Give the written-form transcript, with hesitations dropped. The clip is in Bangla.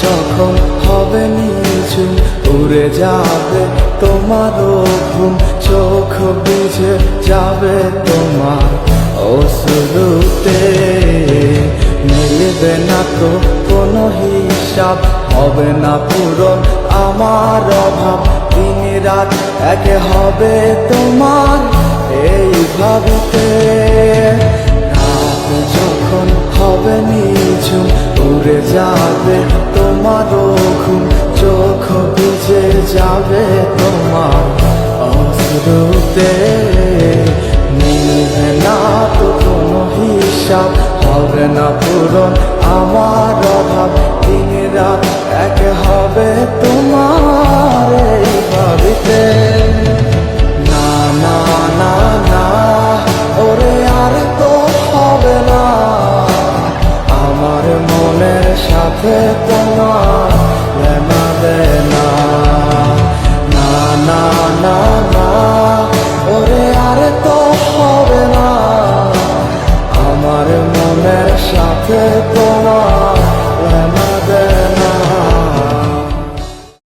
যখন হবে নিঝুম উড়ে যাবে তোমারও ঘুম, চোখ বুঝে যাবে তোমার অশ্রুতে। মিলবে না তো কোনো হিসাব, হবে না পূরণ আমার অভাব, দিন রাত একে হবে তোমার এই ভাবিতে। রাত যখন হবে নিঝুম উড়ে যাবে তোমারও ঘুম, চোখ বুঝে যাবে তোমার অশ্রুতে। মিলবে না তো কোনো হিসাব, হবে না পূরণ আমার অভাব, দিন রাত এক হবে তোমার এই ভাবিতে। না না না না ওরে আর তো হবে না আমার মনের সাথে তোমার